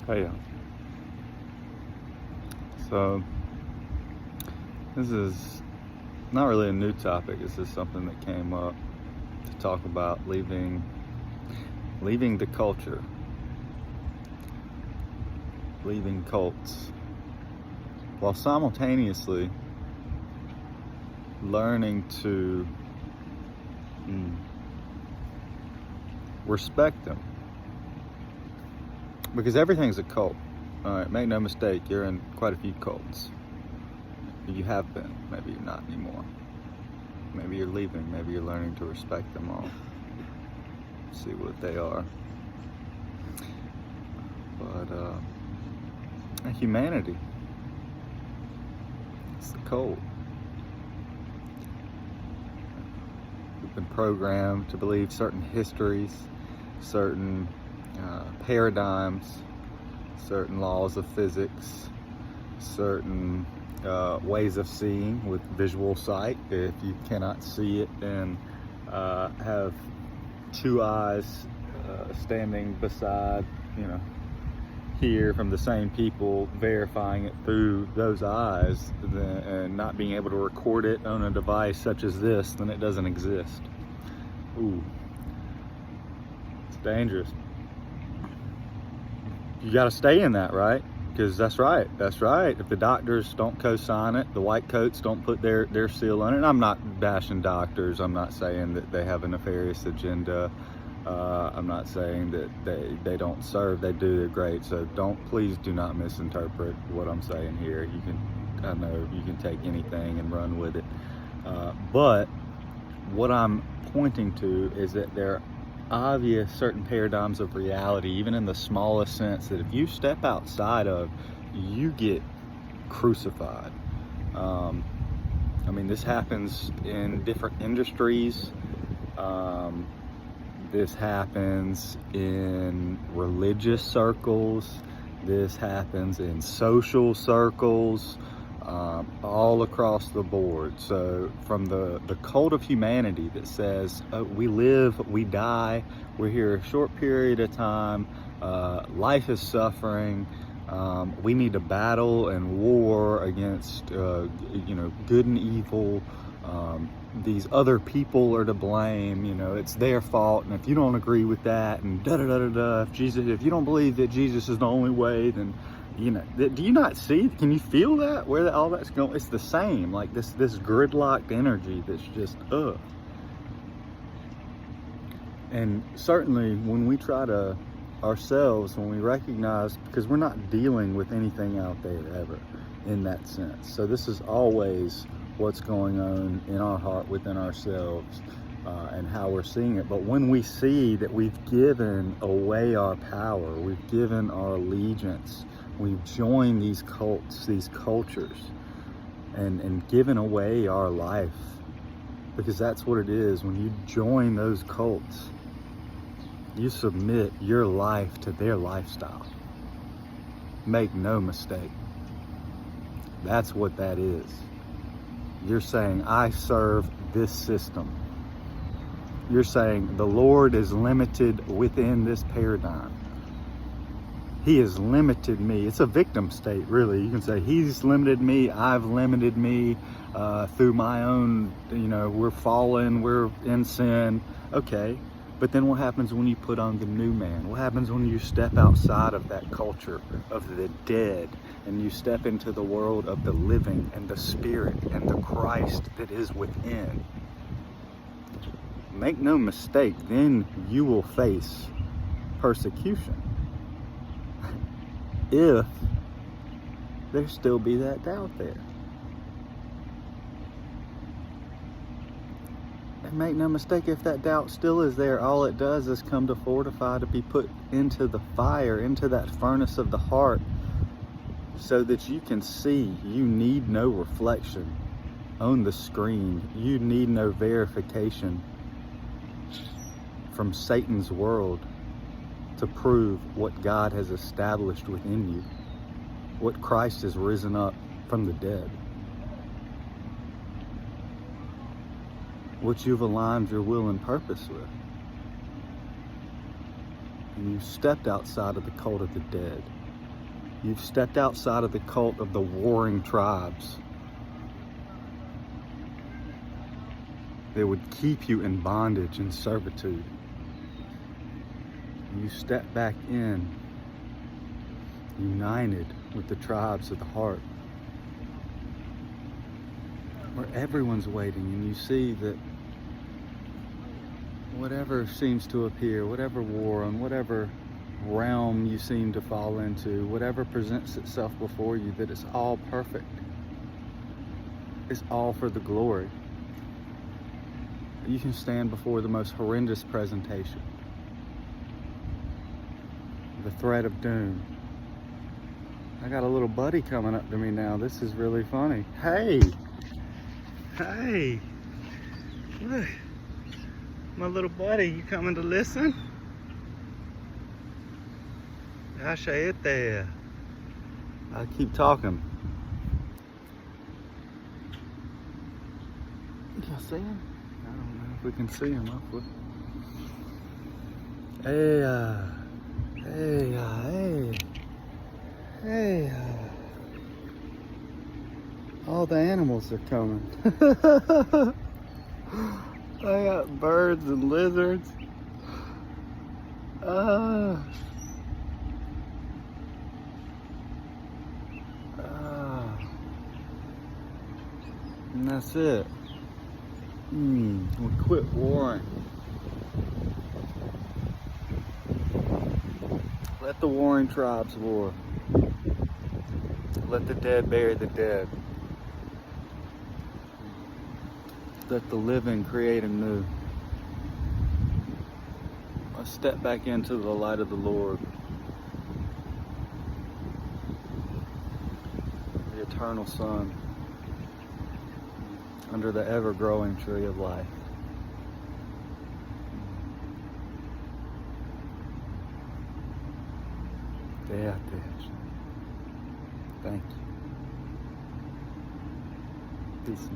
Hey, so this is not really a new topic. This is something that came up to talk about leaving the culture, leaving cults, while simultaneously learning to respect them. Because everything's a cult. All right, make no mistake, you're in quite a few cults. You have been, maybe you're not anymore. Maybe you're leaving, maybe you're learning to respect them all. See what they are. But humanity, it's the cult. We've been programmed to believe certain histories, certain paradigms, certain laws of physics, certain ways of seeing with visual sight. If you cannot see it, then have two eyes standing beside, here from the same people, verifying it through those eyes, and not being able to record it on a device such as this, then it doesn't exist. Ooh, it's dangerous. You got to stay in that, right? Because that's right. If the doctors don't co-sign it, the white coats don't put their seal on it. And I'm not bashing doctors. I'm not saying that they have a nefarious agenda. I'm not saying that they don't serve. They do. They're great. So please do not misinterpret what I'm saying here. I know you can take anything and run with it. But what I'm pointing to is that there are obvious certain paradigms of reality, even in the smallest sense, that if you step outside of, you get crucified. This happens in different industries. This happens in religious circles. This happens in social circles, all across the board. So from the cult of humanity that says, we live, we die, we're here a short period of time, life is suffering, we need to battle and war against good and evil, these other people are to blame, it's their fault, and if you don't agree with that, and if you don't believe that Jesus is the only way, then do you not see? Can you feel that? Where all that's going? It's the same, like this gridlocked energy that's just And certainly when we try to ourselves, when we recognize, because we're not dealing with anything out there ever in that sense. So this is always what's going on in our heart within ourselves, and how we're seeing it. But when we see that we've given away our power, we've given our allegiance, we've joined these cults, these cultures, and given away our life, because that's what it is. When you join those cults, you submit your life to their lifestyle. Make no mistake. That's what that is. You're saying, I serve this system. You're saying the Lord is limited within this paradigm. He has limited me. It's a victim state, really. You can say, He's limited me, I've limited me through my own, we're fallen, we're in sin. Okay, but then what happens when you put on the new man? What happens when you step outside of that culture of the dead and you step into the world of the living and the Spirit and the Christ that is within? Make no mistake, then you will face persecution. If there still be that doubt there. And make no mistake, if that doubt still is there, all it does is come to fortify, to be put into the fire, into that furnace of the heart, so that you can see. You need no reflection on the screen. You need no verification from Satan's world to prove what God has established within you, what Christ has risen up from the dead, what you've aligned your will and purpose with. And you stepped outside of the cult of the dead. You've stepped outside of the cult of the warring tribes that would keep you in bondage and servitude. You step back in, united with the tribes of the heart, where everyone's waiting, and you see that whatever seems to appear, whatever war, on whatever realm you seem to fall into, whatever presents itself before you, that it's all perfect. It's all for the glory. You can stand before the most horrendous presentation, the threat of doom. I got a little buddy coming up to me now. This is really funny. Hey! Hey! Look, my little buddy, you coming to listen? Gosh, I hit there. I keep talking. Can you see him? I don't know if we can see him. Hey. All the animals are coming. I got birds and lizards. And that's it. We quit warring. Let the warring tribes war. Let the dead bury the dead. Let the living create anew. Let's step back into the light of the Lord. The eternal sun. Under the ever-growing tree of life. Deus. Thank you. Peace.